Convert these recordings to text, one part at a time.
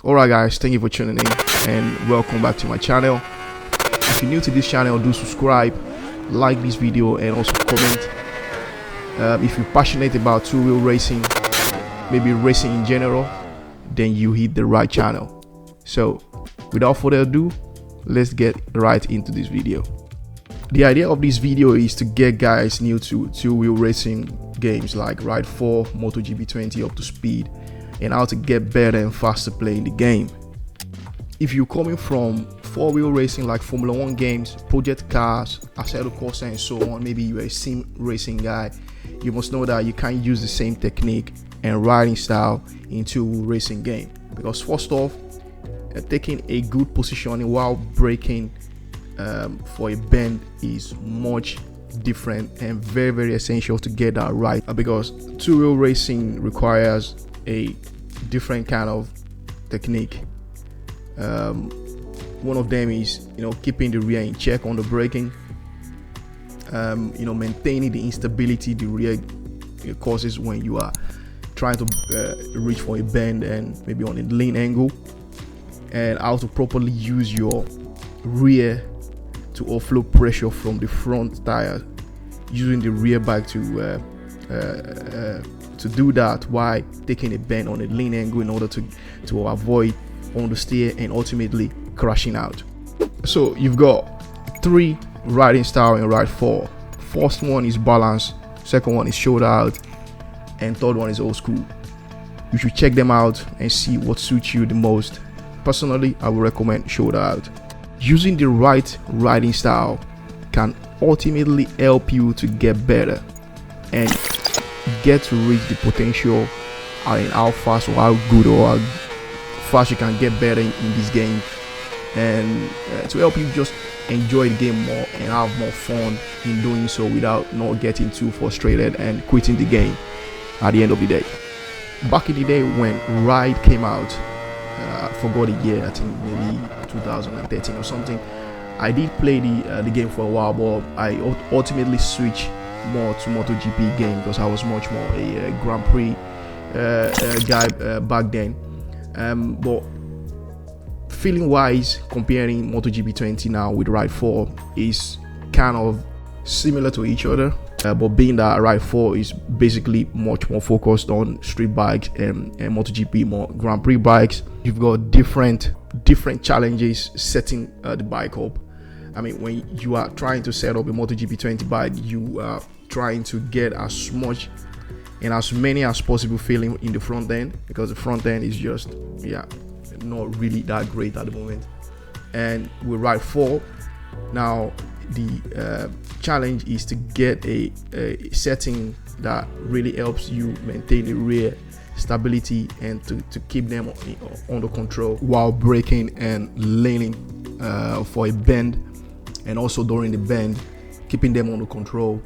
Alright guys, thank you for tuning in and welcome back to my channel. If you're new to this channel, do subscribe, like this video and also comment. If you're passionate about two-wheel racing, maybe racing in general, then you hit the right channel. So without further ado, let's get right into this video. The idea of this video is to get guys new to two-wheel racing games like Ride 4, Motogp 20 up to speed, and how to get better and faster playing the game. If you're coming from four-wheel racing like Formula 1 games, project cars, Assetto Corsa and so on, maybe you're a sim racing guy, you must know that you can't use the same technique and riding style in two-wheel racing game. Because first off, taking a good positioning while braking for a bend is much different and very essential to get that right, because two-wheel racing requires a different kind of technique. One of them is keeping the rear in check on the braking, maintaining the instability the rear causes when you are trying to reach for a bend and maybe on a lean angle, and how to properly use your rear to offload pressure from the front tire, using the rear bike to do that while taking a bend on a lean angle in order to avoid understeer and ultimately crashing out. So you've got three riding style in Ride 4. First one is balance, second one is shoulder out, and third one is old school. You should check them out and see what suits you the most. Personally, I would recommend shoulder out. Using the right riding style can ultimately help you to get better and get to reach the potential and how fast or how good or how fast you can get better in this game, and to help you just enjoy the game more and have more fun in doing so without not getting too frustrated and quitting the game at the end of the day. Back in the day when Ride came out, I forgot the year, I think maybe 2013 or something, I did play the game for a while, but I ultimately switched more to Motogp game because I was much more a Grand Prix guy back then. But feeling wise, comparing Motogp 20 now with Ride 4 is kind of similar to each other, but being that Ride 4 is basically much more focused on street bikes and Motogp more Grand Prix bikes, you've got different challenges setting the bike up. I mean, when you are trying to set up a Motogp 20 bike, you are trying to get as much and as many as possible feeling in the front end, because the front end is just not really that great at the moment. And with Ride 4 now, the challenge is to get a setting that really helps you maintain the rear stability and to keep them under control while braking and leaning for a bend, and also during the bend keeping them under control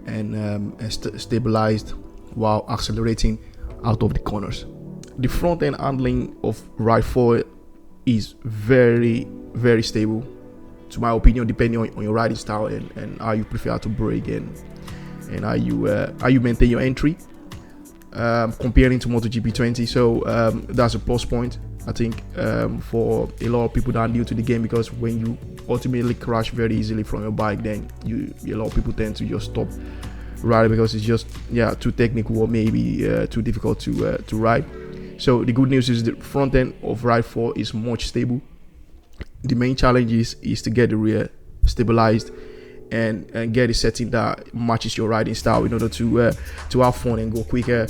and stabilized while accelerating out of the corners. The front end handling of Ride 4 is very stable, to my opinion, depending on your riding style and how you prefer to brake and how you maintain your entry, comparing to Motogp 20. So that's a plus point, I think, for a lot of people that are new to the game, because when you ultimately crash very easily from your bike, then a lot of people tend to just stop riding because it's just too technical or maybe too difficult to ride. So the good news is the front end of Ride 4 is much stable. The main challenge is to get the rear stabilized and get a setting that matches your riding style in order to have fun and go quicker.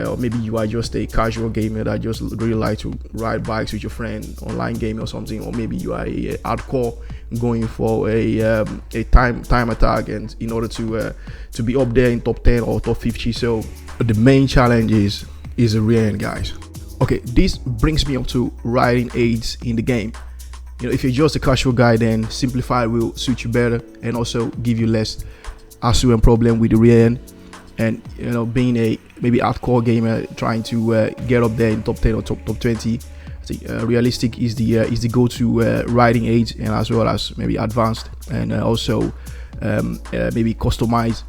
Or maybe you are just a casual gamer that just really like to ride bikes with your friend, online game or something, or maybe you are a hardcore going for a time attack and in order to be up there in top 10 or top 50. So the main challenge is the rear end, guys. Okay, this brings me up to riding aids in the game. If you're just a casual guy, then simplified will suit you better and also give you less hassle and problem with the rear end. And being a maybe hardcore gamer trying to get up there in top 10 or top 20, I think realistic is the go-to riding aids, and as well as maybe advanced and also maybe customize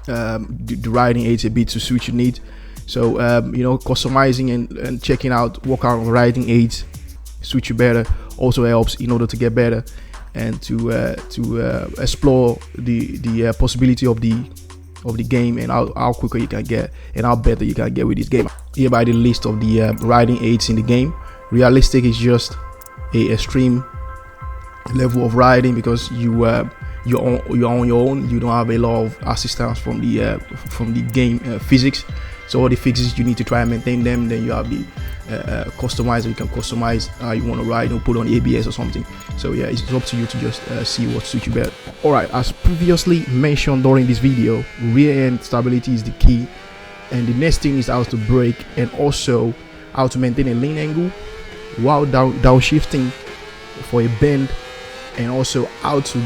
the riding aids a bit to suit your needs. So you know, customizing and checking out what kind of riding aids suit you better also helps in order to get better and to explore the possibility of the game and how quicker you can get and how better you can get with this game. Here by the list of the riding aids in the game. Realistic is just a extreme level of riding because you're on your own. You don't have a lot of assistance from the game physics. So all the fixes you need to try and maintain them. Then you have the customizer. You can customize how you want to ride, or put on ABS or something. So yeah, it's up to you to just see what suits you better. Alright, as previously mentioned during this video, rear end stability is the key, and the next thing is how to brake and also how to maintain a lean angle while downshifting for a bend, and also how to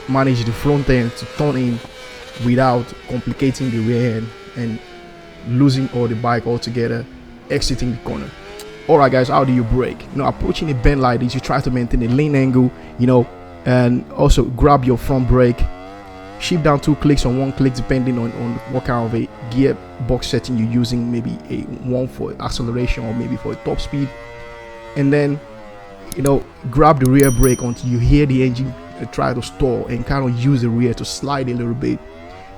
manage the front end to turn in without complicating the rear end and losing all the bike altogether, exiting the corner. Alright guys, how do you brake? You know, approaching a bend like this, you try to maintain a lean angle, you know, and also grab your front brake, shift down 2 clicks or 1 click depending on what kind of a gearbox setting you're using, maybe a 1 for acceleration or maybe for a top speed, and then, you know, grab the rear brake until you hear the engine try to stall, and kind of use the rear to slide a little bit,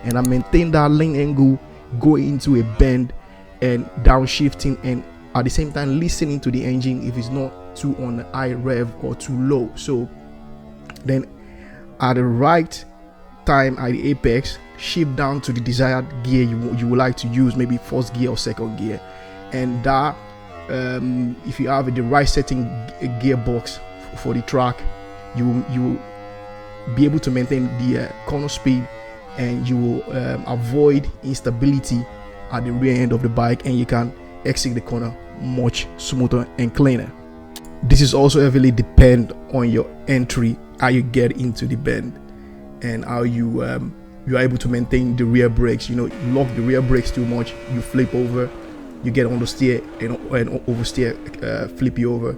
and I maintain that lean angle going into a bend and downshifting, and at the same time listening to the engine if it's not too on the high rev or too low. So then at the right time at the apex, shift down to the desired gear you would like to use, maybe first gear or second gear, and that if you have the right setting gearbox for the track, you will be able to maintain the corner speed, and you will avoid instability at the rear end of the bike, and you can exit the corner much smoother and cleaner. This is also heavily depend on your entry, how you get into the bend, and how you are able to maintain the rear brakes. You know, you lock the rear brakes too much, you flip over, you get on the steer and oversteer, flip you over.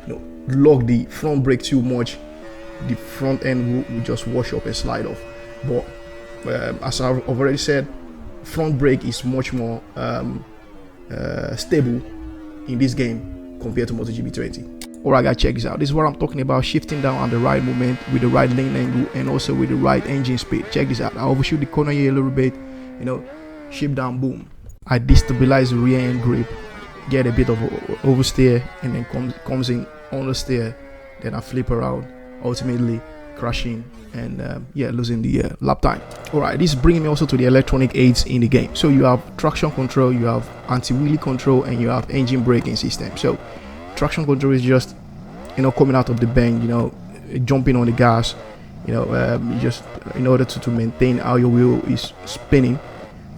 You know, lock the front brake too much, the front end will just wash up and slide off. But as I've already said, front brake is much more stable in this game compared to Motogp 20. Alright guys, check this out. This is what I'm talking about, shifting down at the right moment with the right lane angle and also with the right engine speed. Check this out. I overshoot the corner here a little bit, you know, shift down, boom. I destabilize the rear end grip, get a bit of oversteer, and then comes in on the steer. Then I flip around, ultimately crashing and yeah, losing the lap time. Alright, this is bringing me also to the electronic aids in the game. So you have traction control, you have anti-wheelie control, and you have engine braking system. So traction control is just, you know, coming out of the bend, you know, jumping on the gas, you know, just in order to maintain how your wheel is spinning,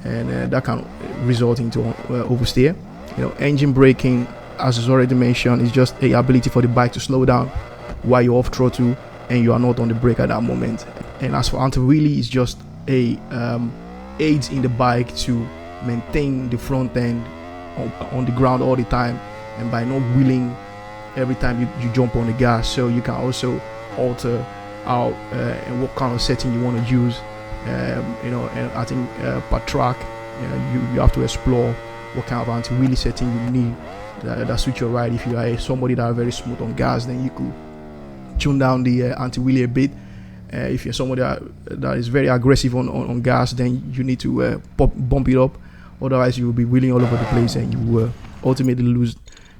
and that can result into oversteer. You know, engine braking, as is already mentioned, is just a ability for the bike to slow down while you're off throttle and you are not on the brake at that moment. And as for anti-wheelie, it's just a aids in the bike to maintain the front end on the ground all the time, and by not wheeling every time you jump on the gas. So you can also alter how and what kind of setting you want to use, you know, and I think per track you have to explore what kind of anti-wheelie setting you need that suits your ride. If you are somebody that are very smooth on gas, then you could tune down the anti-wheelie a bit. If you're somebody that is very aggressive on gas, then you need to bump it up, otherwise you will be wheeling all over the place and you will ultimately lose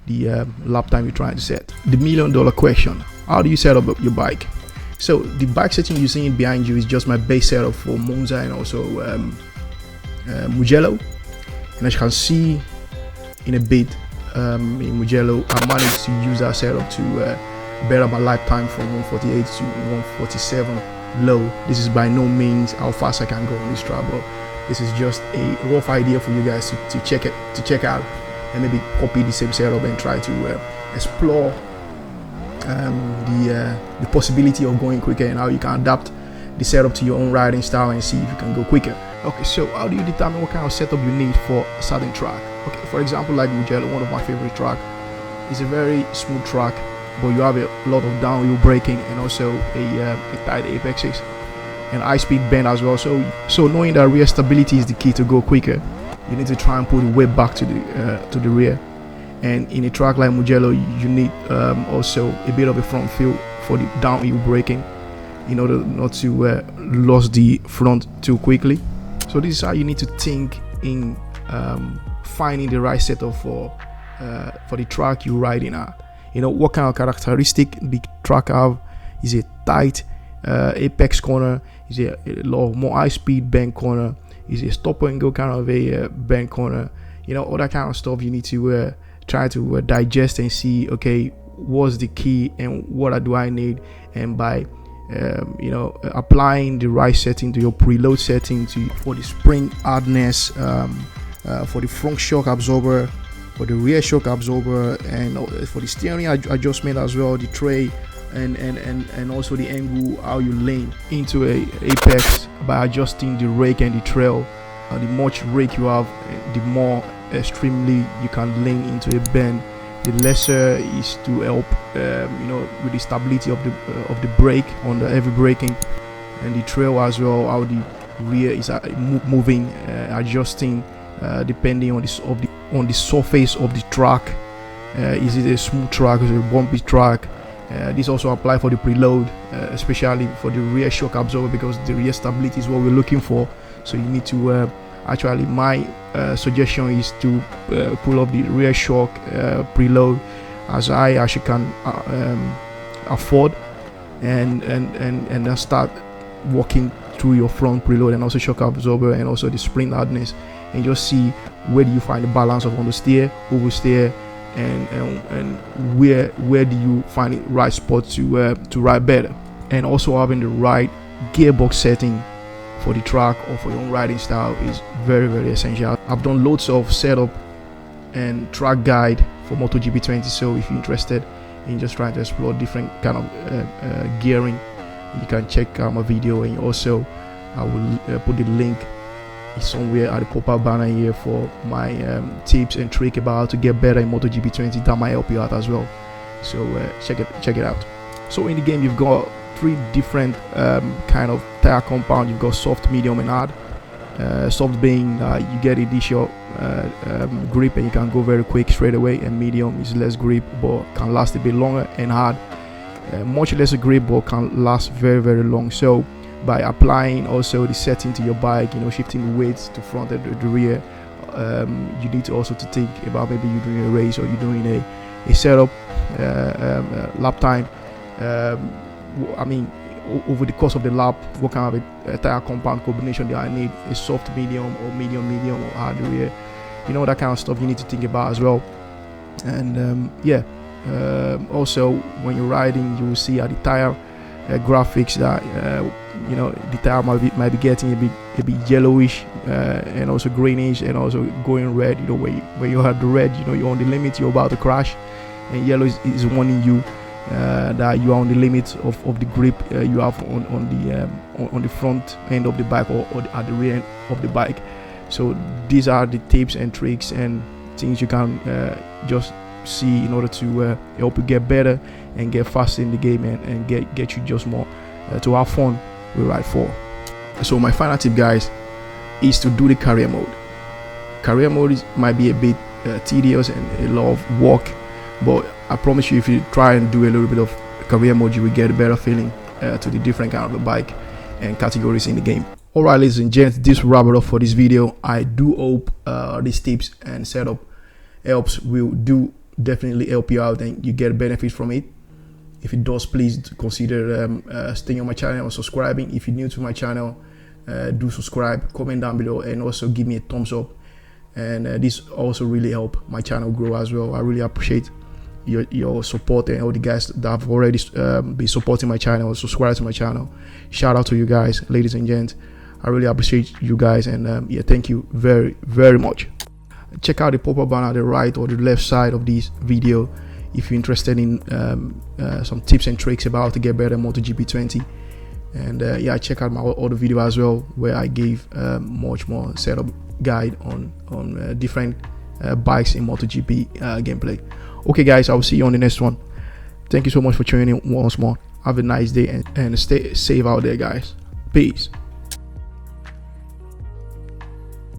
the lap time you're trying to set. The $1 million question: how do you set up your bike? So the bike setting you're seeing behind you is just my base setup for Monza and also Mugello. And as you can see in a bit, in Mugello, I managed to use that setup to better my lap time from 148 to 147 low. This is by no means how fast I can go on this track, but this is just a rough idea for you guys to check out, and maybe copy the same setup and try to explore the possibility of going quicker and how you can adapt the setup to your own riding style and see if you can go quicker. Okay, so how do you determine what kind of setup you need for a certain track? Okay, for example, like Mugello, one of my favorite track, is a very smooth track, but you have a lot of downhill braking and also a tight apexes and high speed bend as well. So knowing that rear stability is the key to go quicker, you need to try and put the weight back to the rear. And in a track like Mugello, you need also a bit of a front feel for the downhill braking in order not to lose the front too quickly. So this is how you need to think in finding the right setup for the track you're riding at. You know, what kind of characteristic the track have? Is a tight apex corner? Is it a lot of more high speed bend corner? Is it a stop and go kind of a bend corner? You know, all that kind of stuff you need to try to digest and see, okay, what's the key and what do I need? And by you know, applying the right setting to your preload setting for the spring hardness, for the front shock absorber, for the rear shock absorber, and for the steering adjustment as well, the tray, and also the angle how you lane into a apex by adjusting the rake and the trail. The much rake you have, the more extremely you can lane into a bend. The lesser is to help you know, with the stability of the brake on the heavy braking, and the trail as well, how the rear is moving, adjusting depending on the surface of the track. Is it a smooth track? Is it a bumpy track? This also apply for the preload, especially for the rear shock absorber, because the rear stability is what we're looking for. So you need to actually, my suggestion is to pull up the rear shock preload as high as you can afford, and then start walking through your front preload and also shock absorber and also the spring hardness, and just see where do you find the balance of understeer, oversteer, and where do you find the right spot to ride better. And also having the right gearbox setting for the track or for your own riding style is very, very essential. I've done loads of setup and track guide for Motogp 20, so if you're interested in just trying to explore different kind of gearing, you can check out my video. And also I will put the link somewhere at the pop-up banner here for my tips and trick about how to get better in Motogp 20. That might help you out as well, so check it out. So in the game, you've got 3 different kind of tire compound. You've got soft, medium, and hard. Soft being you get initial grip and you can go very quick straight away, and medium is less grip but can last a bit longer, and hard much less grip but can last very, very long. So by applying also the setting to your bike, you know, shifting the weights to front and the rear, you need to also to think about maybe you're doing a race or you're doing a setup lap time. I mean, over the course of the lap, what kind of a tire compound combination do I need? A soft medium or medium or hard rear? You know, that kind of stuff you need to think about as well. And yeah, also when you're riding, you will see at the tire graphics that you know, the tire might be getting a bit yellowish and also greenish and also going red. You know, where you have the red, you know, you're on the limit, you're about to crash, and yellow is warning you that you are on the limit of the grip you have on the front end of the bike or at the rear end of the bike. So these are the tips and tricks and things you can just see in order to help you get better and get faster in the game, and get you just more to have fun with Ride 4. So my final tip, guys, is to do the career mode. Career mode might be a bit tedious and a lot of work, but I promise you, if you try and do a little bit of career mode, you will get a better feeling to the different kind of the bike and categories in the game. Alright, ladies and gents, this will wrap it up for this video. I do hope these tips and setup will definitely help you out and you get benefit from it. If it does, please consider staying on my channel or subscribing. If you're new to my channel, do subscribe, comment down below, and also give me a thumbs up. And this also really help my channel grow as well. I really appreciate your support and all the guys that have already been supporting my channel, subscribe to my channel. Shout out to you guys, ladies and gents. I really appreciate you guys, and yeah, thank you very, very much. Check out the pop-up banner at the right or the left side of this video if you're interested in some tips and tricks about how to get better in Motogp 20. And yeah, check out my other video as well, where I gave much more setup guide on different bikes in Motogp gameplay. Okay guys, I will see you on the next one. Thank you so much for tuning in once more. Have a nice day, and stay safe out there, guys. Peace.